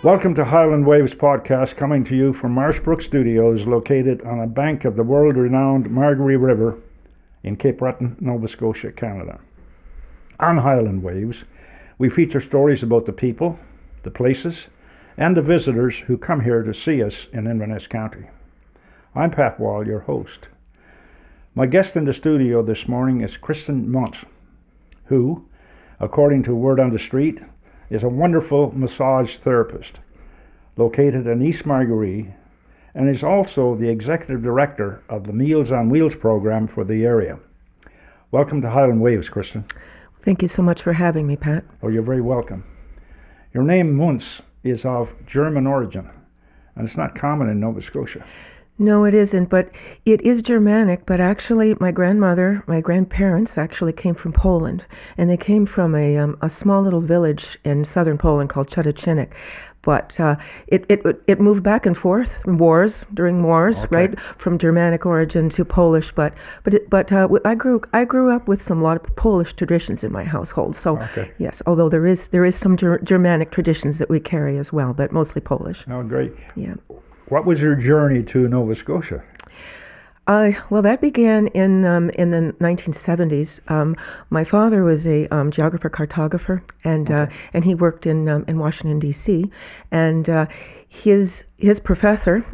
Welcome to Highland Waves podcast, coming to you from Marshbrook Studios, located on a bank of the world-renowned Margaree River in Cape Breton, Nova Scotia, Canada. On Highland Waves, we feature stories about the people, the places, and the visitors who come here to see us in Inverness County. I'm Pat Wall, your host. My guest in the studio this morning is Kristen Muntz, who, according to word on the street, is a wonderful massage therapist located in East Margaree and is also the executive director of the Meals on Wheels program for the area. Welcome to Highland Waves, Kristen. Thank you so much for having me, Pat. Oh, you're very welcome. Your name, Muntz, is of German origin, and it's not common in Nova Scotia. No, it isn't, but it is Germanic, but actually my grandparents actually came from Poland, and they came from a small little village in southern Poland called Chudachinic. But it moved back and forth during wars, okay, right, from Germanic origin to Polish. But I grew up with a lot of Polish traditions in my household. So okay. Yes, although there is some Germanic traditions that we carry as well, but mostly Polish. Oh, great. Yeah. What was your journey to Nova Scotia? Well, that began in the 1970s. My father was a geographer, cartographer, and he worked in Washington D.C. And his professor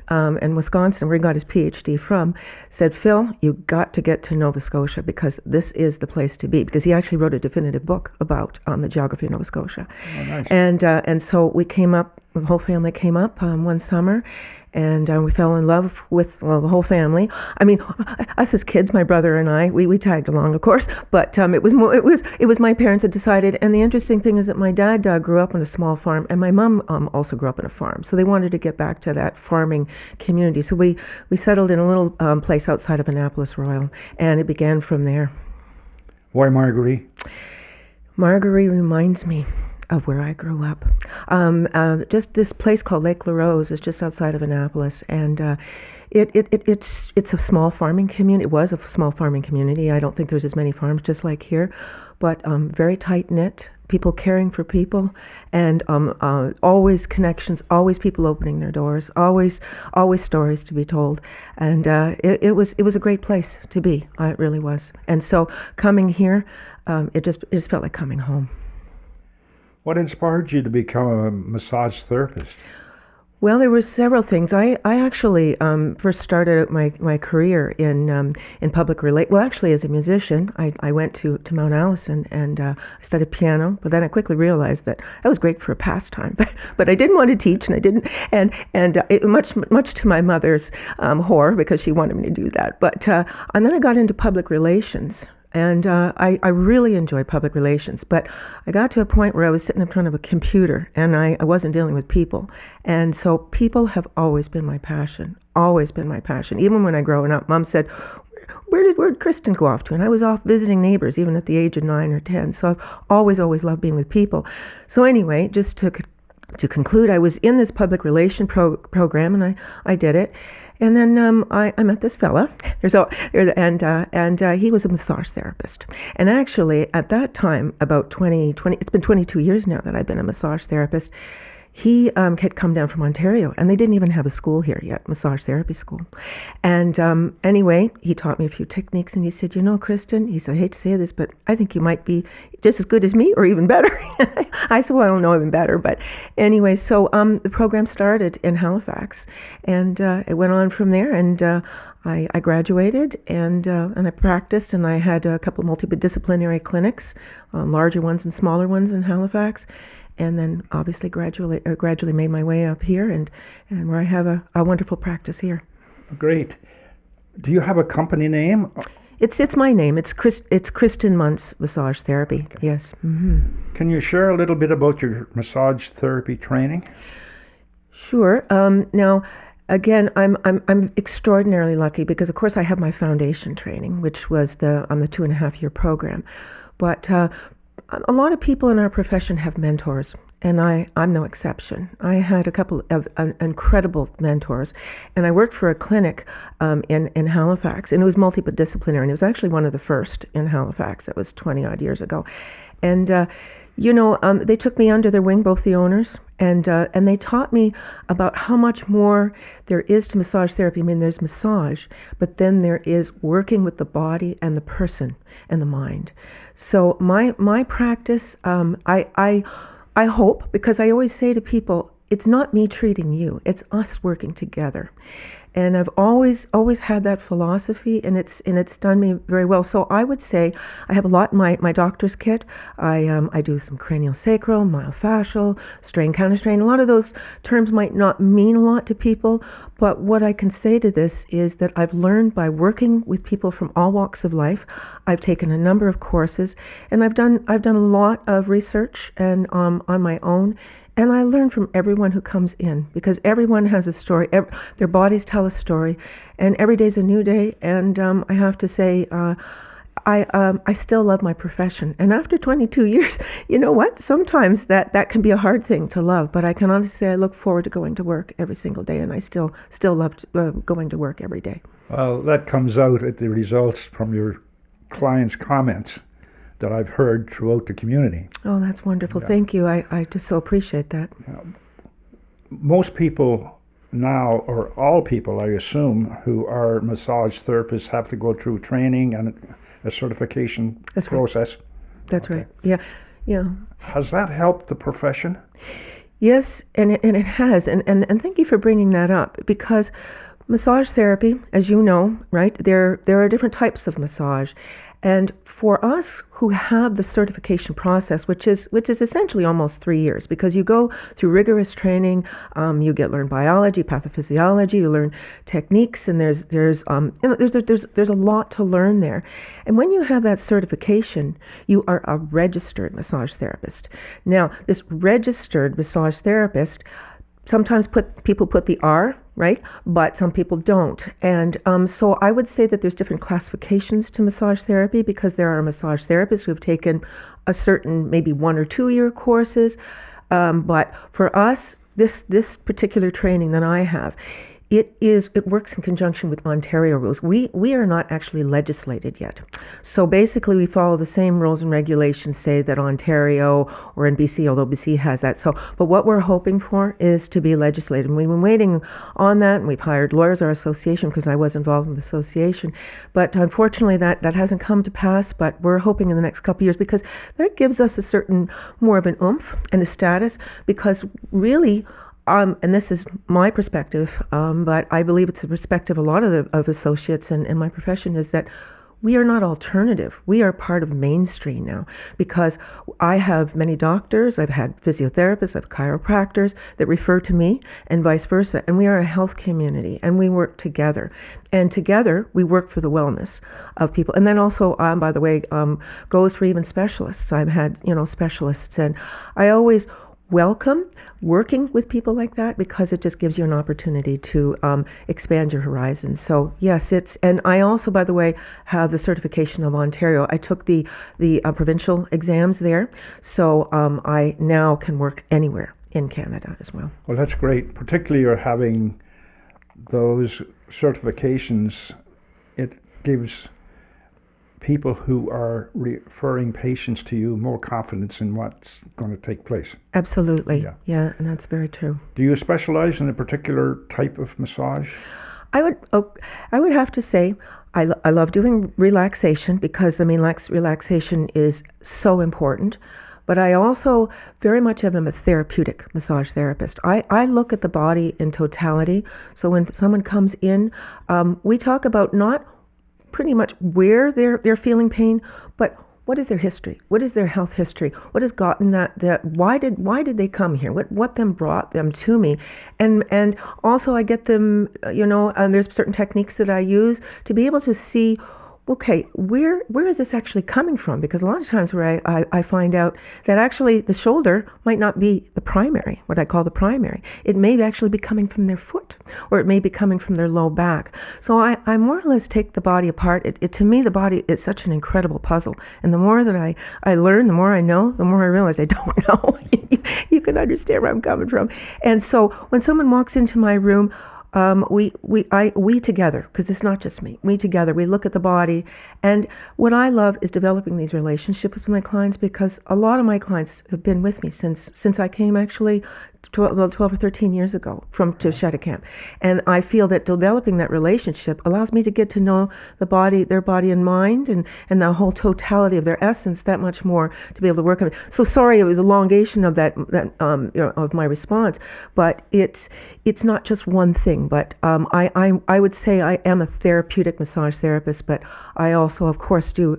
in Wisconsin, where he got his PhD from, said, "Phil, you got to get to Nova Scotia because this is the place to be." Because he actually wrote a definitive book about the geography of Nova Scotia. Oh, nice. And so we came up. The whole family came up one summer. And we fell in love with, well, the whole family. I mean, us as kids, my brother and I, we tagged along, of course. But it was my parents that decided. And the interesting thing is that my dad grew up on a small farm, and my mom also grew up on a farm. So they wanted to get back to that farming community. So we settled in a little place outside of Annapolis Royal, and it began from there. Why Margaree? Margaree reminds me of where I grew up. Just this place called Lake LaRose is just outside of Annapolis, and it's a small farming community. It was a small farming community. I don't think there's as many farms just like here, but very tight knit. People caring for people, and always connections. Always people opening their doors. Always stories to be told, and it was a great place to be. It really was. And so coming here, it just felt like coming home. What inspired you to become a massage therapist? Well, there were several things. I actually first started out my career in public relations. Well, actually, as a musician, I went to Mount Allison and I studied piano. But then I quickly realized that was great for a pastime. But I didn't want to teach, and I didn't. And much to my mother's horror, because she wanted me to do that. But and then I got into public relations. And I really enjoyed public relations, but I got to a point where I was sitting in front of a computer, and I wasn't dealing with people. And so people have always been my passion, Even when I growing up, Mom said, where'd Kristen go off to? And I was off visiting neighbors, even at the age of 9 or 10. So I've always loved being with people. So anyway, just to conclude, I was in this public relation program, and I did it. And then I met this fella, and he was a massage therapist. And actually, at that time, about 20, it's been 22 years now that I've been a massage therapist. He had come down from Ontario, and they didn't even have a school here yet, massage therapy school. And anyway, he taught me a few techniques, and he said, Kristen, he said, I hate to say this, but I think you might be just as good as me or even better. I said, well, I don't know even better. But anyway, so the program started in Halifax, and it went on from there, and I graduated, and I practiced, and I had a couple of multidisciplinary clinics, larger ones and smaller ones in Halifax. And then obviously gradually made my way up here, and where I have a wonderful practice here. Great. Do you have a company name? It's my name. It's Kristen Muntz Massage Therapy. Okay. Yes. Mm-hmm. Can you share a little bit about your massage therapy training? Sure. Now, again, I'm extraordinarily lucky because, of course, I have my foundation training, which was the 2.5-year program, but a lot of people in our profession have mentors, and I'm no exception. I had a couple of incredible mentors, and I worked for a clinic in Halifax, and it was multidisciplinary, and it was actually one of the first in Halifax. That was 20-odd years ago. And They took me under their wing, both the owners, and they taught me about how much more there is to massage therapy. I mean, there's massage, but then there is working with the body and the person and the mind. So my practice, I hope, because I always say to people, it's not me treating you, it's us working together. And I've always had that philosophy, and it's done me very well. So I would say I have a lot in my doctor's kit. I do some craniosacral, myofascial, strain, counterstrain. A lot of those terms might not mean a lot to people, but what I can say to this is that I've learned by working with people from all walks of life. I've taken a number of courses, and I've done a lot of research and on my own. And I learn from everyone who comes in, because everyone has a story. Their bodies tell a story, and every day's a new day. And I have to say, I still love my profession. And after 22 years, you know what? Sometimes that can be a hard thing to love. But I can honestly say I look forward to going to work every single day, and I still love going to work every day. Well, that comes out at the results from your clients' comments that I've heard throughout the community. Oh, that's wonderful. Yeah. Thank you. I just so appreciate that. Most people now, or all people, I assume, who are massage therapists have to go through training and a certification process. Right. That's okay. Right. Yeah. Has that helped the profession? Yes, and it has. And thank you for bringing that up, because massage therapy, as you know, right, there are different types of massage. And for us who have the certification process, which is essentially almost 3 years, because you go through rigorous training, you learn biology, pathophysiology, you learn techniques, and there's a lot to learn there. And when you have that certification, you are a registered massage therapist. Now, this registered massage therapist, sometimes people put the R, right? But some people don't. And so I would say that there's different classifications to massage therapy, because there are massage therapists who have taken a certain maybe 1 or 2 year courses. But for us, this particular training that I have, it works in conjunction with Ontario rules. We are not actually legislated yet. So basically we follow the same rules and regulations, say, that Ontario or in BC, although BC has that. So, but what we're hoping for is to be legislated. And we've been waiting on that, and we've hired lawyers, our association, because I was involved in the association. But unfortunately that hasn't come to pass, but we're hoping in the next couple of years, because that gives us a certain more of an oomph and a status, because really, and this is my perspective, but I believe it's the perspective of a lot of associates in my profession, is that we are not alternative. We are part of mainstream now, because I have many doctors, I've had physiotherapists, I've chiropractors that refer to me, and vice versa. And we are a health community, and we work together. And together, we work for the wellness of people. And then also, by the way, goes for even specialists. I've had, specialists, and I always welcome working with people like that, because it just gives you an opportunity to expand your horizons. So yes, and I also, by the way, have the certification of Ontario. I took the provincial exams there, so I now can work anywhere in Canada as well. Well, that's great. Particularly you're having those certifications. It gives people who are referring patients to you more confidence in what's going to take place. Absolutely. Yeah, and that's very true. Do you specialize in a particular type of massage? I would have to say I love doing relaxation, because relaxation is so important. But I also very much am a therapeutic massage therapist. I look at the body in totality. So when someone comes in, we talk about not pretty much where they're feeling pain, but what is their history? What is their health history? What has gotten that why did they come here? What then brought them to me? And also I get them, and there's certain techniques that I use to be able to see, okay, where is this actually coming from? Because a lot of times where I find out that actually the shoulder might not be the primary, what I call the primary. It may actually be coming from their foot, or it may be coming from their low back. So I more or less take the body apart. To me, the body is such an incredible puzzle. And the more that I learn, the more I know, the more I realize I don't know. You can understand where I'm coming from. And so when someone walks into my room, we together, because it's not just me, we together, we look at the body, And what I love is developing these relationships with my clients, because a lot of my clients have been with me since I came, actually 12 or 13 years ago to Shadow Camp. And I feel that developing that relationship allows me to get to know their body and mind, and the whole totality of their essence that much more, to be able to work on it. So sorry, it was elongation of that of my response, but it's not just one thing. But I would say I am a therapeutic massage therapist, but I also, of course, do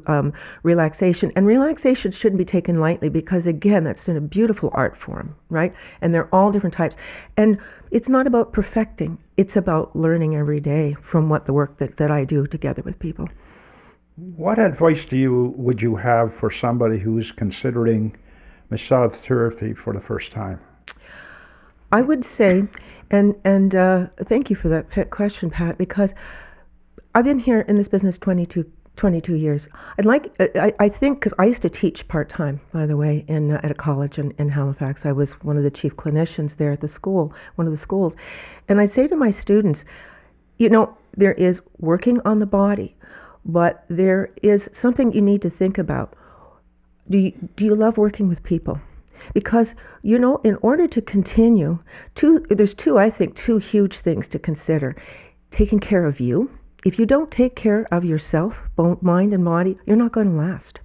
relaxation. And relaxation shouldn't be taken lightly, because, again, that's in a beautiful art form, right? And they're all different types. And it's not about perfecting. It's about learning every day from the work that I do together with people. What advice would you have for somebody who's considering massage therapy for the first time? I would say, and thank you for that question, Pat, because I've been here in this business 22 years. I think, because I used to teach part-time, by the way, at a college in Halifax. I was one of the chief clinicians there at the school, one of the schools. And I'd say to my students, there is working on the body, but there is something you need to think about. Do you love working with people? Because, in order to continue, there's two huge things to consider. Taking care of you. If you don't take care of yourself, mind and body, you're not going to last,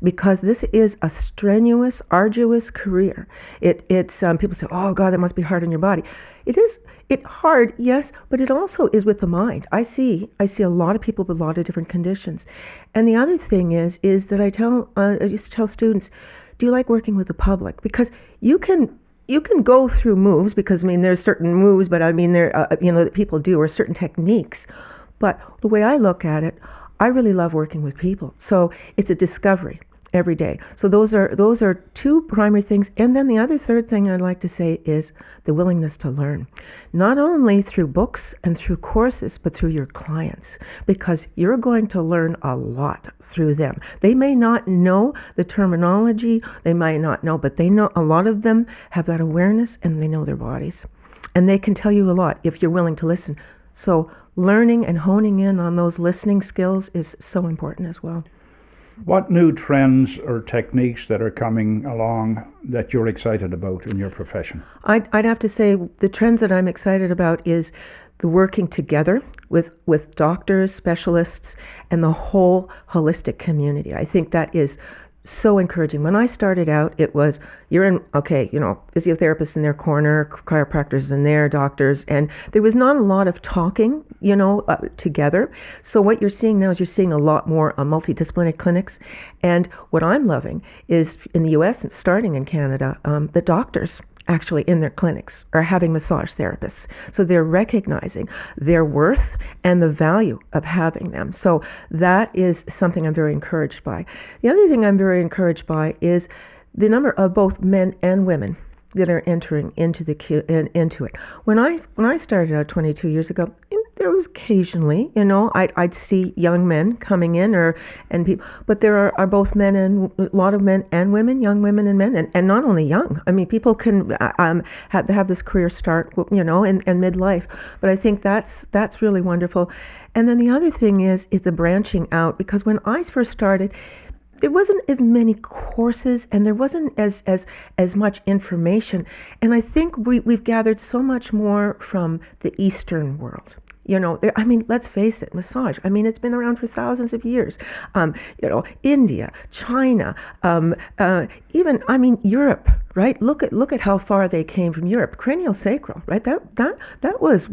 because this is a strenuous, arduous career. It's people say, "Oh God, that must be hard on your body." It is. It's hard, yes, but it also is with the mind. I see a lot of people with a lot of different conditions, and the other thing is that I used to tell students, do you like working with the public? Because you can go through moves, because there's certain moves, but there that people do, or certain techniques. But the way I look at it, I really love working with people. So it's a discovery every day. So those are two primary things. And then the other third thing I'd like to say is the willingness to learn. Not only through books and through courses, but through your clients. Because you're going to learn a lot through them. They may not know the terminology, they might not know, but they know, a lot of them have that awareness, and they know their bodies. And they can tell you a lot if you're willing to listen. So learning and honing in on those listening skills is so important as well. What new trends or techniques that are coming along that you're excited about in your profession? I'd have to say the trends that I'm excited about is the working together with doctors, specialists, and the whole holistic community. I think that is so encouraging. When I started out, it was, physiotherapists in their corner, chiropractors in there, doctors, and there was not a lot of talking, together. So what you're seeing now is you're seeing a lot more multidisciplinary clinics. And what I'm loving is, in the U.S., starting in Canada, the doctors actually in their clinics are having massage therapists. So they're recognizing their worth and the value of having them. So that is something I'm very encouraged by. The other thing I'm very encouraged by is the number of both men and women that are entering into it. When I started out 22 years ago, there was occasionally, I'd see young men coming in and people, but there are both men and a lot of men and women, young women and men, and not only young. People can have this career start, in midlife. But I think that's really wonderful. And then the other thing is the branching out, because when I first started, there wasn't as many courses, and there wasn't as much information. And I think we've gathered so much more from the Eastern world. Let's face it, massage. It's been around for thousands of years. India, China, even Europe, right? Look at how far they came from Europe. Craniosacral, right? That was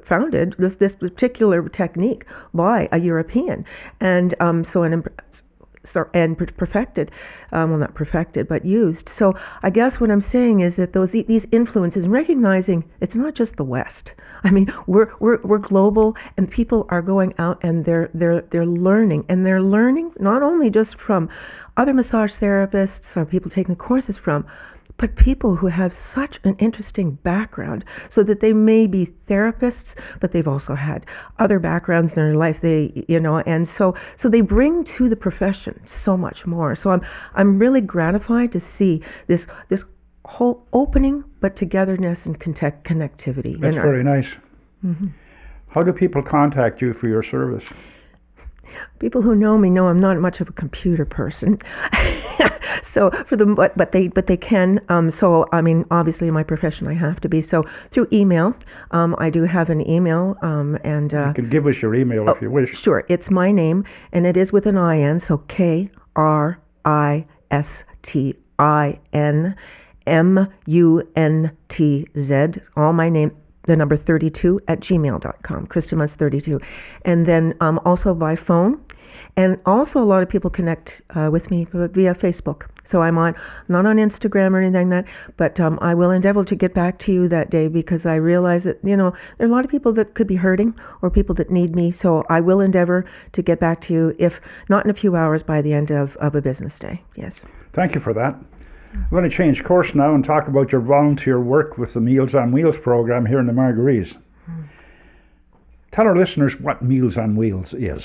founded, this particular technique, by a European, and perfected, not perfected, but used. So I guess what I'm saying is that these influences, recognizing it's not just the West. We're global, and people are going out and they're learning, and they're learning not only just from other massage therapists or people taking the courses from, but people who have such an interesting background, so that they may be therapists, but they've also had other backgrounds in their life. And so they bring to the profession so much more. So I'm really gratified to see this whole opening, but togetherness and connectivity. That's very nice. Mm-hmm. How do people contact you for your service? People who know me know I'm not much of a computer person. So for them, but they can. So I mean, obviously in my profession I have to be. So through email, I do have an email, and you can give us your email if you wish. Sure, it's my name, and it is with an IN. So KRISTINMUNTZ. All my name. The number 32 at gmail.com, Kristen Muntz 32. And then also by phone. And also a lot of people connect with me via Facebook. So I'm not on Instagram or anything like that, but I will endeavor to get back to you that day, because I realize that, there are a lot of people that could be hurting or people that need me. So I will endeavor to get back to you, if not in a few hours, by the end of a business day. Yes. Thank you for that. I'm going to change course now and talk about your volunteer work with the Meals on Wheels program here in the Margarees. Tell our listeners what Meals on Wheels is.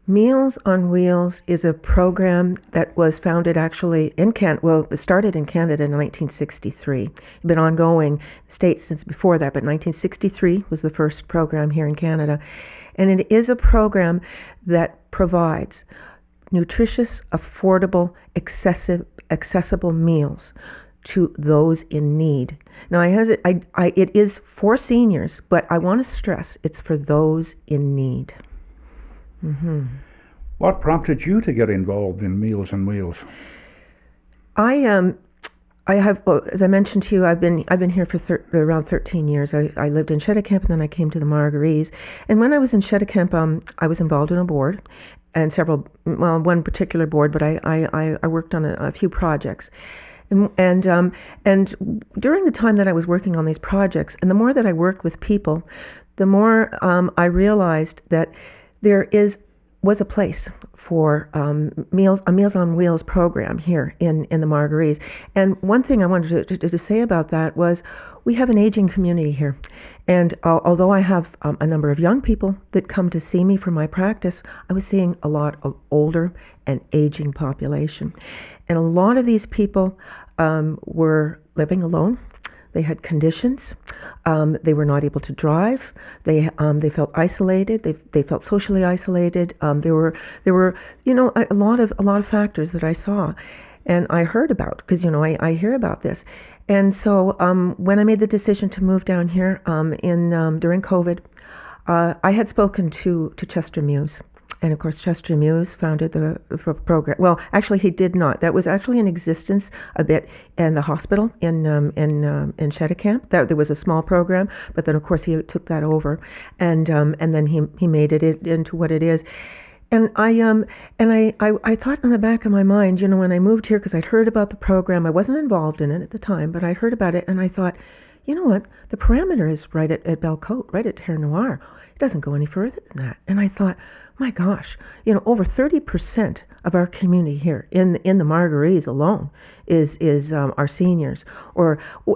Meals on Wheels is a program that was founded actually in Canada. Well, it started in Canada in 1963. It's been ongoing in the States since before that, but 1963 was the first program here in Canada. And it is a program that provides nutritious, affordable, accessible meals to those in need. Now, it is for seniors, but I want to stress it's for those in need. Mm-hmm. What prompted you to get involved in Meals on Wheels? I have, well, as I mentioned to you, I've been here for around 13 years. I lived in Cheticamp, and then I came to the Margarees. And when I was in Cheticamp, I was involved in a board, and one particular board, but I worked on a few projects. And during the time that I was working on these projects, and the more that I worked with people, the more I realized that there was a place for Meals on Wheels program here in the Margarees. And one thing I wanted to say about that was, we have an aging community here. And although I have a number of young people that come to see me for my practice, I was seeing a lot of older and aging population. And a lot of these people were living alone. They had conditions. They were not able to drive. They felt isolated. They felt socially isolated. There were a lot of factors that I saw, and I heard about, because I hear about this. And so when I made the decision to move down here during COVID, I had spoken to Chester Muse. And of course, Chester Muse founded the program. Well, actually, he did not. That was actually in existence a bit in the hospital in Cheticamp. There was a small program, but then of course he took that over, and then he made it into what it is. And I thought in the back of my mind, when I moved here, because I'd heard about the program. I wasn't involved in it at the time, but I'd heard about it, and I thought, you know what? The parameter is right at Bellecote, right at Terre Noire. It doesn't go any further than that. And I thought, my gosh, over 30% of our community here in the Margarees alone is our seniors,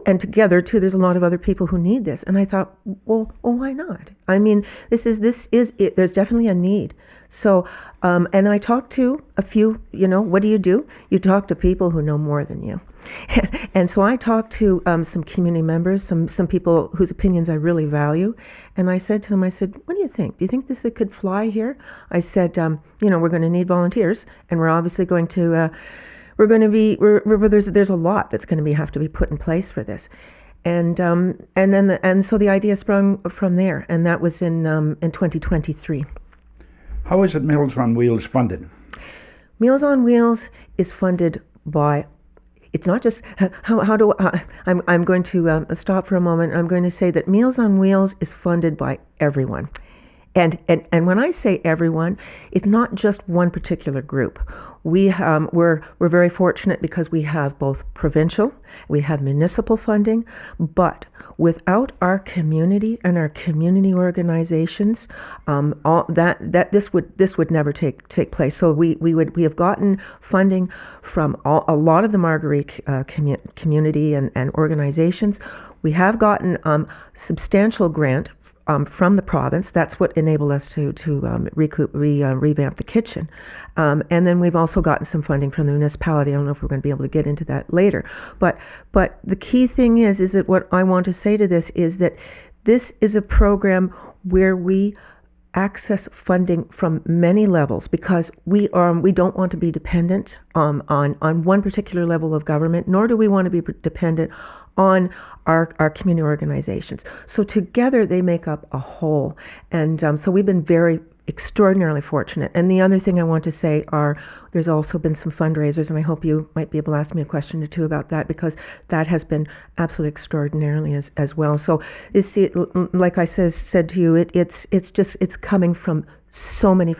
and together too, there's a lot of other people who need this. And I thought, well, why not? I mean, this is it. There's definitely a need. So, and I talked to a few. What do? You talk to people who know more than you. And so I talked to some community members, some people whose opinions I really value, and I said to them, what do you think? Do you think this could fly here? I said, we're going to need volunteers, and we're obviously going to, there's a lot that's going to have to be put in place for this. And so the idea sprung from there, and that was in 2023. How is it Meals on Wheels funded? Meals on Wheels is funded by. It's not just I'm going to stop for a moment. I'm going to say that Meals on Wheels is funded by everyone. And when I say everyone, it's not just one particular group. We're very fortunate because we have both provincial, we have municipal funding, but without our community and our community organizations, this would never take place. So we have gotten funding from a lot of the Margaree community and organizations. We have gotten substantial grant from the province. That's what enabled us to revamp the kitchen. And then we've also gotten some funding from the municipality. I don't know if we're going to be able to get into that later. But the key thing is that what I want to say to this is that this is a program where we access funding from many levels because we don't want to be dependent on one particular level of government, nor do we want to be dependent on our community organizations. So together they make up a whole. And so we've been very extraordinarily fortunate. And the other thing I want to say are there's also been some fundraisers, and I hope you might be able to ask me a question or two about that, because that has been absolutely extraordinarily as well. So like I said to you, it's coming from so many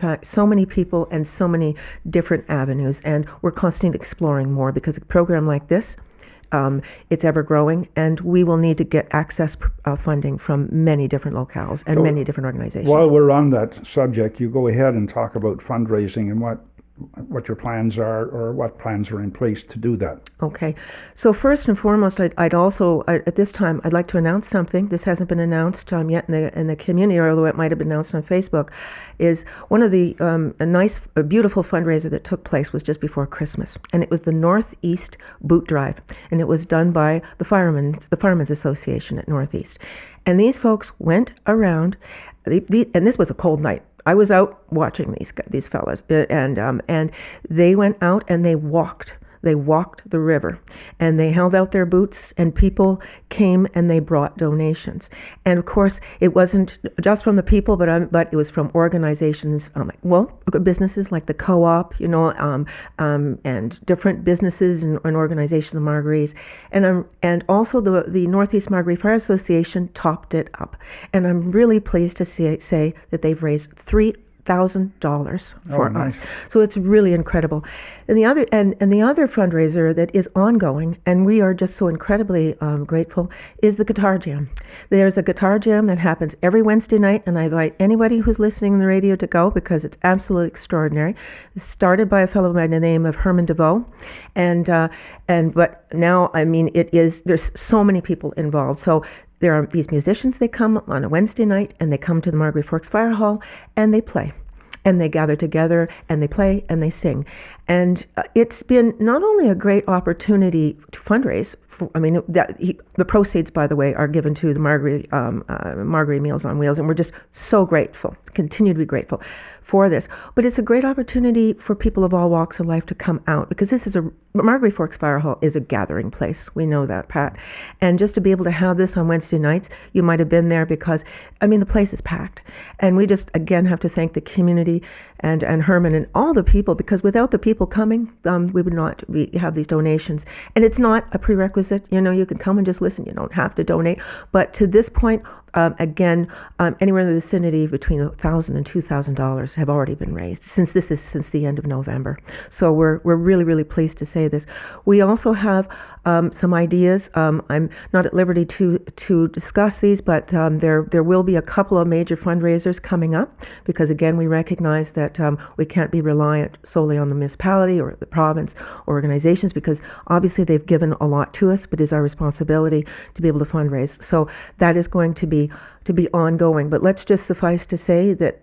people and so many different avenues, and we're constantly exploring more because a program like this, it's ever growing, and we will need to get access funding from many different locales and many different organizations. While we're on that subject, you go ahead and talk about fundraising and what your plans are, or what plans are in place to do that. Okay. So first and foremost, I'd also, at this time, I'd like to announce something. This hasn't been announced yet in the community, although it might have been announced on Facebook, is one of the, a beautiful fundraiser that took place was just before Christmas. And it was the Northeast Boot Drive. And it was done by the Firemen's Association at Northeast. And these folks went around, and this was a cold night. I was out watching these fellas, and they went out and they walked the river, and they held out their boots, and people came and they brought donations. And of course, it wasn't just from the people, but it was from organizations, businesses like the Co-op, and different businesses and organizations, the Margarees, and also the Northeast Margaree Fire Association topped it up. And I'm really pleased to say that they've raised $3,000 for us. So it's really incredible. And the other fundraiser that is ongoing, and we are just so incredibly grateful, is the Guitar Jam. There's a Guitar Jam that happens every Wednesday night, and I invite anybody who's listening on the radio to go because it's absolutely extraordinary. It's started by a fellow by the name of Herman DeVoe, but now, there's so many people involved. So there are these musicians, they come on a Wednesday night and they come to the Margaree Forks Fire Hall and they play. And they gather together and they play and they sing. And it's been not only a great opportunity to fundraise, the proceeds, by the way, are given to the Margaree Meals on Wheels, and we're just so grateful, continue to be grateful for this. But it's a great opportunity for people of all walks of life to come out, because Margaree Forks Fire Hall is a gathering place. We know that, Pat. And just to be able to have this on Wednesday nights, you might have been there because, the place is packed. And we just, again, have to thank the community and Herman and all the people, because without the people coming, we would not have these donations. And it's not a prerequisite. You can come and just listen. You don't have to donate. But to this point, anywhere in the vicinity between $1,000 and $2,000 have already been raised since the end of November. So we're really, really pleased to say this. We also have some ideas. I'm not at liberty to discuss these, but there will be a couple of major fundraisers coming up, because again, we recognize that we can't be reliant solely on the municipality or the province or organizations, because obviously they've given a lot to us, but it's our responsibility to be able to fundraise. So that is going to be ongoing. But let's just suffice to say that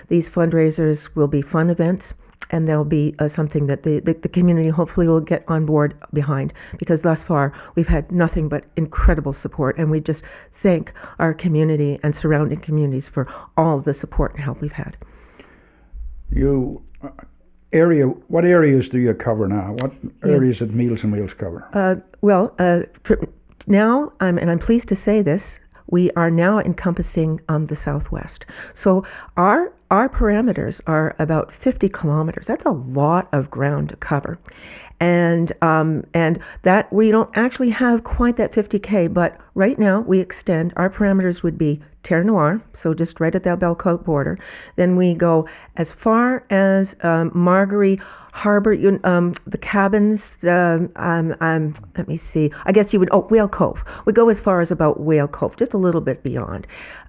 these fundraisers will be fun events, and they'll be something that the community hopefully will get on board behind, because thus far we've had nothing but incredible support, and we just thank our community and surrounding communities for all of the support and help we've had. What areas do you cover now? What areas did Meals on Wheels cover? Now, and I'm pleased to say this, we are now encompassing the Southwest. So our parameters are about 50 kilometers. That's a lot of ground to cover. And that we don't actually have quite that 50K, but right now we extend. Our parameters would be Terre Noire, so just right at that Belcote border. Then we go as far as Margaree Harbor, the cabins, let me see, I guess Whale Cove. We go as far as about Whale Cove, just a little bit beyond.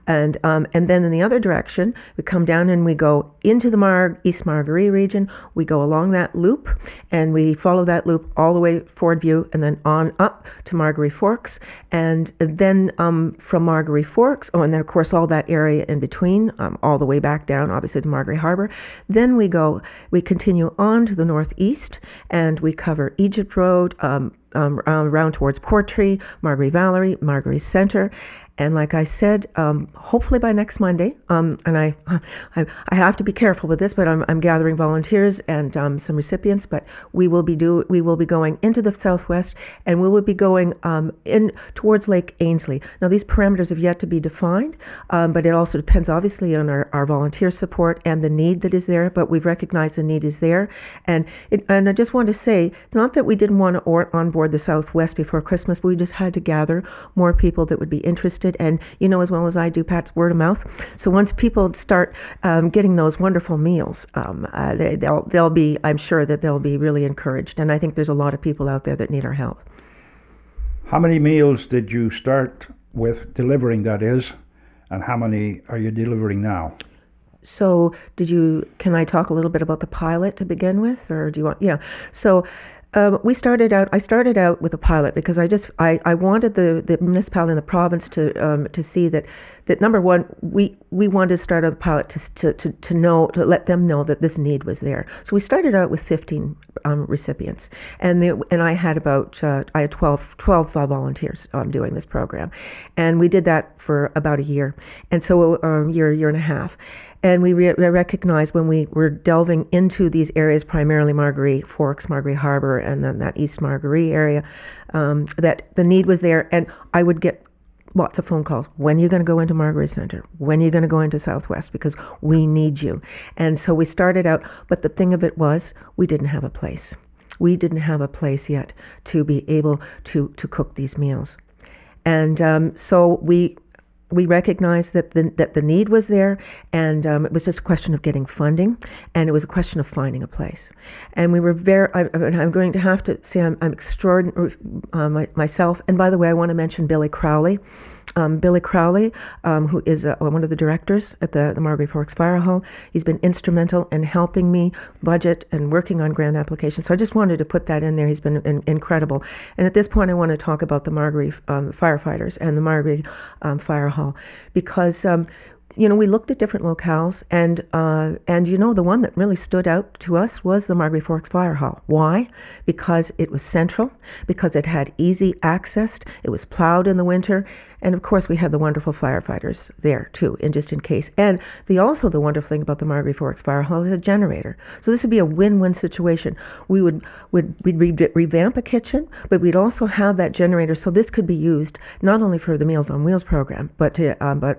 And then in the other direction, we come down and we go into the East Margaree region. We go along that loop, and we follow that loop all the way Ford View, and then on up to Margaree Forks. And then from Margaree Forks, and then of course all that area in between, all the way back down, obviously to Margaree Harbor. Then we continue on to the northeast, and we cover Egypt Road, around towards Portree, Margaree Valley, Margaree Center. And like I said, hopefully by next Monday, and I have to be careful with this, but I'm gathering volunteers and some recipients. But we will be going into the Southwest, and we will be going in towards Lake Ainsley. Now these parameters have yet to be defined, but it also depends obviously on our volunteer support and the need that is there. But we've recognized the need is there, and I just want to say it's not that we didn't want to onboard the Southwest before Christmas, but we just had to gather more people that would be interested. And you know as well as I do, Pat's word of mouth. So once people start getting those wonderful meals, they'll be, I'm sure that they'll be really encouraged. And I think there's a lot of people out there that need our help. How many meals did you start with delivering, that is, and how many are you delivering now? So can I talk a little bit about the pilot to begin with, or do you want, yeah. So I started out with a pilot because I wanted the municipality and the province to see that number one, we wanted to start out the pilot to let them know that this need was there. So we started out with 15 recipients, and I had 12 volunteers doing this program, and we did that for about a year, and so a year and a half. And we recognized when we were delving into these areas, primarily Margaree Forks, Margaree Harbor, and then that East Margaree area, that the need was there. And I would get lots of phone calls. When are you going to go into Margaree Center? When are you going to go into Southwest? Because we need you. And so we started out, but the thing of it was, we didn't have a place. We didn't have a place yet to be able to cook these meals. And so we recognized that the need was there, and it was just a question of getting funding, and it was a question of finding a place. And we were I'm going to have to say I'm extraordinary myself. And by the way, I want to mention Billy Crowley. Billy Crowley, who is one of the directors at the Margaree Forks Fire Hall. He's been instrumental in helping me budget and working on grant applications. So I just wanted to put that in there. He's been incredible. And at this point, I want to talk about the Margaree firefighters and the Margaree Fire Hall, because we looked at different locales, and the one that really stood out to us was the Margaree Forks Fire Hall. Why? Because it was central, because it had easy access, it was plowed in the winter, and of course we had the wonderful firefighters there too, just in case. And the wonderful thing about the Margaree Forks Fire Hall is a generator. So this would be a win-win situation. We'd revamp a kitchen, but we'd also have that generator, so this could be used not only for the Meals on Wheels program, but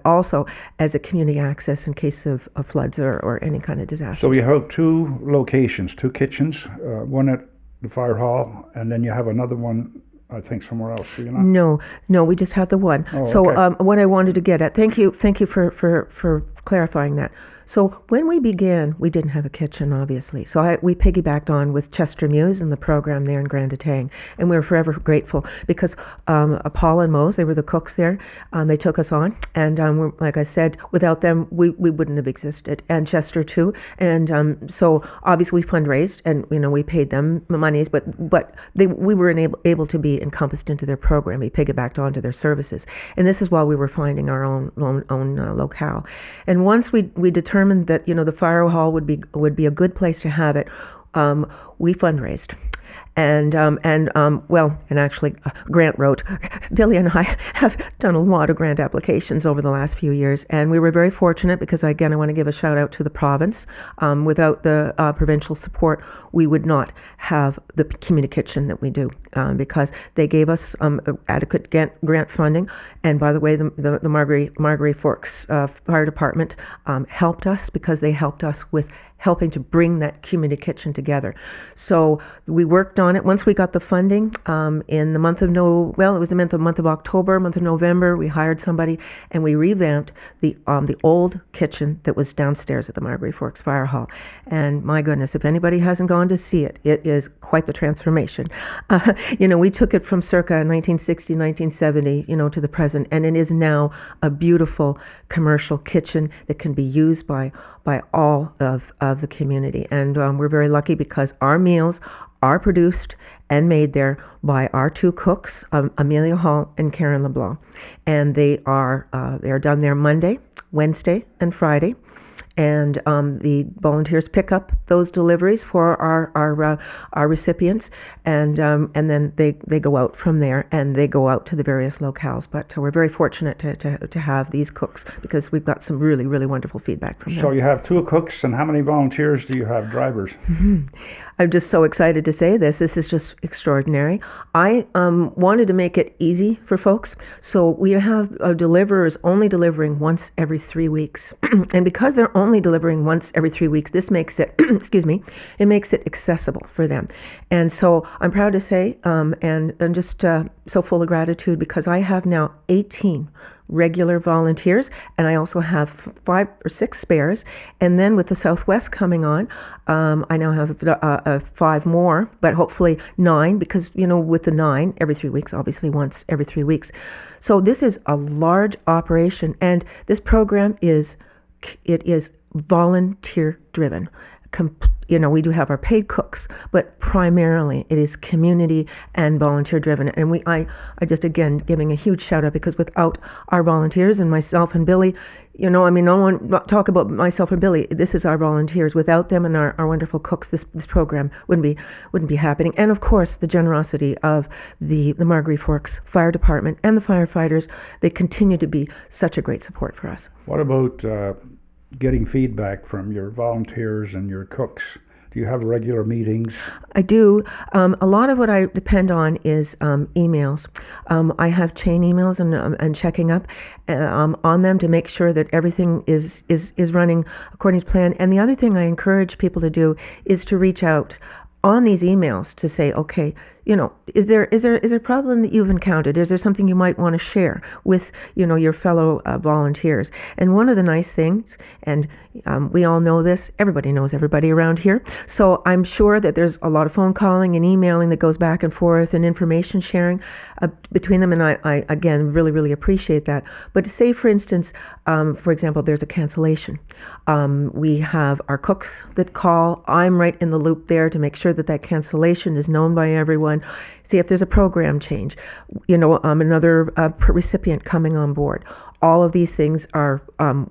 also as a community access in case of floods or any kind of disaster. So you have two locations, two kitchens, one at the fire hall, and then you have another one, I think, somewhere else, do you not? No, we just have the one. Oh, so okay. What I wanted to get at, thank you for clarifying that. So when we began, we didn't have a kitchen, obviously. So we piggybacked on with Chester Muse and the program there in Grand Etang, and we were forever grateful because Paul and Mose, they were the cooks there. They took us on, and like I said, without them, we wouldn't have existed. And Chester too. And so obviously we fundraised, and we paid them monies, but we were able to be encompassed into their program. We piggybacked onto their services, and this is while we were finding our own locale. And once we determined that the fire hall would be a good place to have it, we fundraised. And actually, Grant wrote, Billy and I have done a lot of grant applications over the last few years, and we were very fortunate because, again, I want to give a shout out to the province. Without the provincial support, we would not have the community kitchen that we do, because they gave us adequate grant funding. And by the way, the Margaree Forks Fire Department helped us, because they helped us with helping to bring that community kitchen together. So we worked on it. Once we got the funding, in the month of October, month of November, we hired somebody and we revamped the old kitchen that was downstairs at the Margaree Forks Fire Hall. And my goodness, if anybody hasn't gone to see it, it is quite the transformation. We took it from circa 1960, 1970, to the present, and it is now a beautiful commercial kitchen that can be used by all of the community. And we're very lucky because our meals are produced and made there by our two cooks, Amelia Hall and Karen LeBlanc. And they are done there Monday, Wednesday, and Friday. and the volunteers pick up those deliveries for our recipients, and then they go out from there, and they go out to the various locales. But we're very fortunate to have these cooks, because we've got some really, really wonderful feedback from them. So you have 2 cooks, and how many volunteers do you have, drivers? I'm just so excited to say this. This is just extraordinary. I wanted to make it easy for folks, so we have deliverers only delivering once every 3 weeks. And because they're only delivering once every 3 weeks, this makes it, excuse me, it makes it accessible for them. And so I'm proud to say, and just so full of gratitude, because I have now 18 regular volunteers, and I also have 5 or 6 spares. And then with the Southwest coming on, I now have 5 more, but hopefully 9, because with the 9 every 3 weeks, obviously once every 3 weeks. So this is a large operation, and this program is volunteer driven. We do have our paid cooks, but primarily it is community and volunteer driven. And I just, again, giving a huge shout out, because without our volunteers and myself and Billy, no one talk about myself and Billy. This is our volunteers. Without them and our wonderful cooks, this program wouldn't be happening. And of course, the generosity of the Margaree Forks Fire Department and the firefighters. They continue to be such a great support for us. What about getting feedback from your volunteers and your cooks? Do you have regular meetings? I do. A lot of what I depend on is emails. I have chain emails and checking up on them to make sure that everything is running according to plan. And the other thing I encourage people to do is to reach out on these emails to say, okay, is there a problem that you've encountered? Is there something you might want to share with, your fellow volunteers? And one of the nice things, and we all know this, everybody knows everybody around here, so I'm sure that there's a lot of phone calling and emailing that goes back and forth, and information sharing between them, and I again, really, really appreciate that. But say, for instance, for example, there's a cancellation. We have our cooks that call. I'm right in the loop there to make sure that cancellation is known by everyone. See if there's a program change, another recipient coming on board. All of these things are,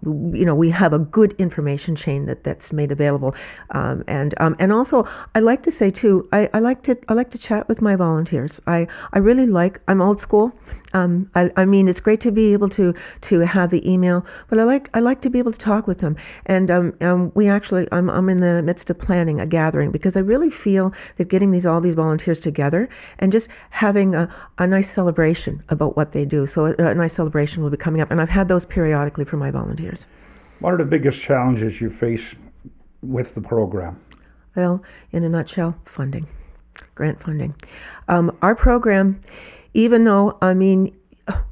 we have a good information chain that's made available, and also I like to say too, I like to chat with my volunteers. I really like. I'm old school. I mean, it's great to be able to have the email, but I like to be able to talk with them. And we actually, I'm in the midst of planning a gathering, because I really feel that getting all these volunteers together and just having a nice celebration about what they do. So a nice celebration will be coming up, and I've had those periodically for my volunteers. What are the biggest challenges you face with the program? Well, in a nutshell, funding, grant funding. Our program, even though,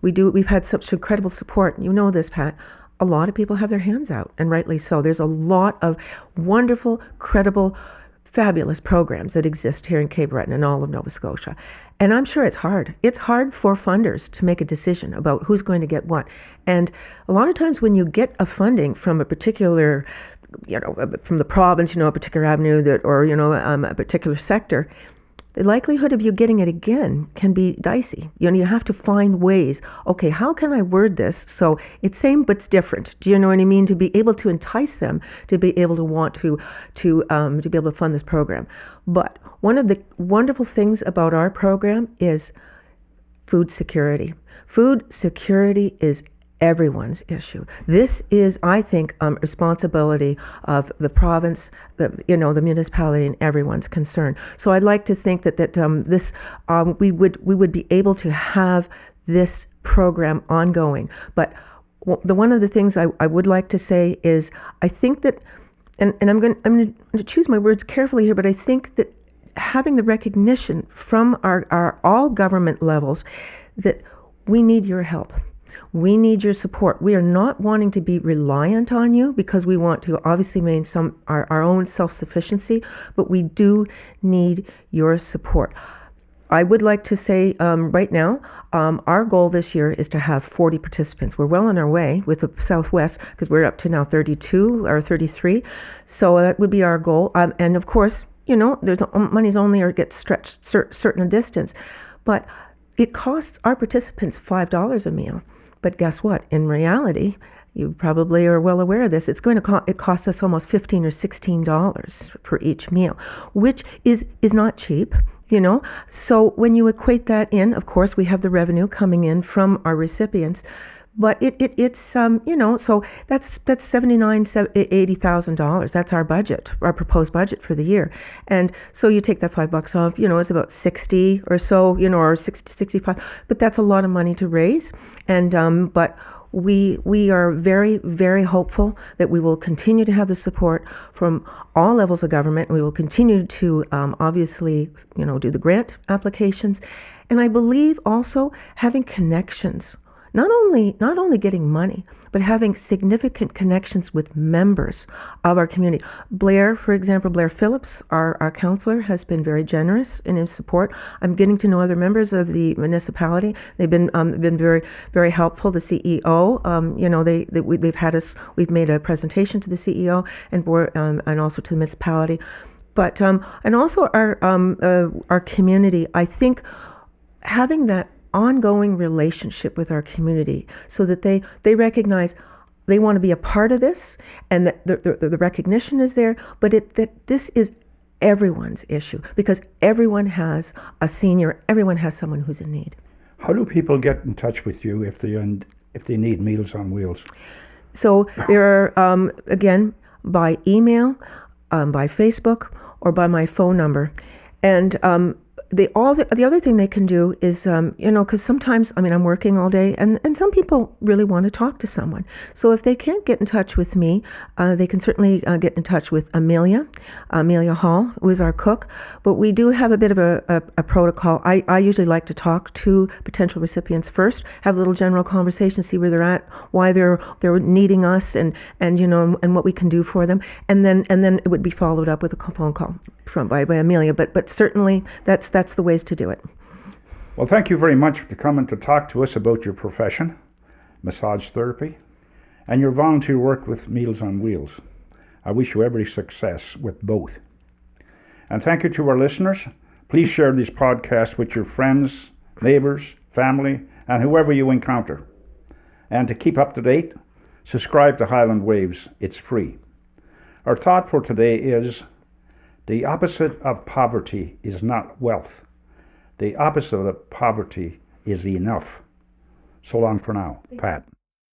we've had such incredible support, you know this, Pat, a lot of people have their hands out, and rightly so. There's a lot of wonderful, credible, fabulous programs that exist here in Cape Breton and all of Nova Scotia. And I'm sure it's hard. It's hard for funders to make a decision about who's going to get what. And a lot of times when you get a funding from a particular, from the province, a particular avenue or a particular sector, the likelihood of you getting it again can be dicey. You have to find ways. Okay, how can I word this so it's same but it's different? Do you know what I mean? To be able to entice them to be able to want to be able to fund this program. But one of the wonderful things about our program is food security. Food security is everyone's issue. This is, I think, responsibility of the province, the municipality, and everyone's concern. So I'd like to think that we would be able to have this program ongoing. But one of the things I would like to say is, I think that, and I'm going to choose my words carefully here, but I think that having the recognition from our all government levels that we need your help. We need your support. We are not wanting to be reliant on you, because we want to obviously maintain our own self-sufficiency, but we do need your support. I would like to say right now, our goal this year is to have 40 participants. We're well on our way with the Southwest, because we're up to now 32 or 33. So that would be our goal. And of course, there's money's only or gets stretched certain distance, but it costs our participants $5 a meal. But guess what? In reality, you probably are well aware of this. It's going to it costs us almost $15 or $16 for each meal, which is not cheap. So when you equate that in, of course, we have the revenue coming in from our recipients, but it's so that's $80,000. That's our budget, our proposed budget for the year. And so you take that $5 off, it's about 60 or so, or 60, 65. But that's a lot of money to raise. And but we are very, very hopeful that we will continue to have the support from all levels of government. We will continue to obviously, do the grant applications, and I believe also having connections. Not only getting money, but having significant connections with members of our community. Blair, for example, Blair Phillips, our counselor, has been very generous in his support. I'm getting to know other members of the municipality. They've been very, very helpful. The CEO, we've made a presentation to the CEO and board, and also to the municipality, but and also our community. I think having that ongoing relationship with our community, so that they recognize they want to be a part of this, and that the recognition is there, but that this is everyone's issue, because everyone has a senior, everyone has someone who's in need. How do people get in touch with you if they need Meals on Wheels? So there are, again, by email, by Facebook, or by my phone number. And the other thing they can do is, because sometimes, I'm working all day, and some people really want to talk to someone. So if they can't get in touch with me, they can certainly get in touch with Amelia Hall, who is our cook. But we do have a bit of a protocol. I usually like to talk to potential recipients first, have a little general conversation, see where they're at, why they're needing us, and what we can do for them, and then it would be followed up with a phone call by Amelia. But certainly that's the ways to do it. Well, thank you very much for coming to talk to us about your profession, massage therapy, and your volunteer work with Meals on Wheels. I wish you every success with both. And thank you to our listeners. Please share this podcast with your friends, neighbors, family, and whoever you encounter. And to keep up to date, subscribe to Highland Waves. It's free. Our thought for today is: the opposite of poverty is not wealth. The opposite of poverty is enough. So long for now. Pat.